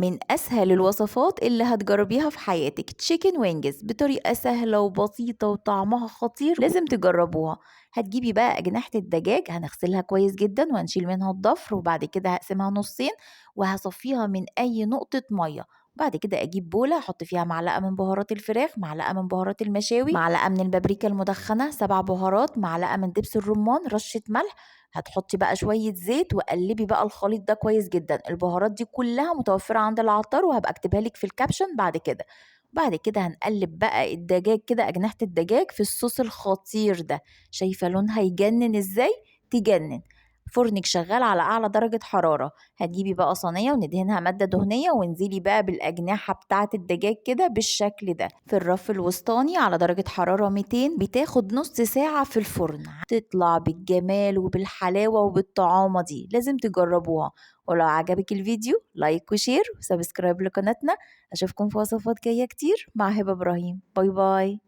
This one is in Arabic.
من أسهل الوصفات اللي هتجربيها في حياتك تشيكن وينجز بطريقة سهلة وبسيطة وطعمها خطير، لازم تجربوها. هتجيبي بقى أجنحة الدجاج، هنغسلها كويس جدا وهنشيل منها الضفر، وبعد كده هقسمها نصين وهصفيها من أي نقطة مية. بعد كده أجيب بولة أحط فيها معلقة من بهارات الفراخ، معلقة من بهارات المشاوي، معلقة من البابريكا المدخنة، 7 بهارات، معلقة من دبس الرمان، رشة ملح. هتحطي بقى شوية زيت وقلبي بقى الخليط ده كويس جدا. البهارات دي كلها متوفرة عند العطار وهبقى اكتبها لك في الكابشن بعد كده هنقلب بقى الدجاج كده، أجنحة الدجاج في الصوص الخطير ده. شايفة لونها يجنن ازاي؟ تجنن. فرنك شغال على أعلى درجة حرارة. هتجيبي بقى صينية وندهنها مادة دهنية وانزلي بقى بالأجنحة بتاعة الدجاج كده بالشكل ده في الرف الوسطاني على درجة حرارة 200. بتاخد نص ساعة في الفرن، تطلع بالجمال وبالحلاوة وبالطعامة دي. لازم تجربوها. ولو عجبك الفيديو لايك وشير وسبسكرايب لقناتنا. أشوفكم في وصفات جاية كتير مع هبة إبراهيم. باي باي.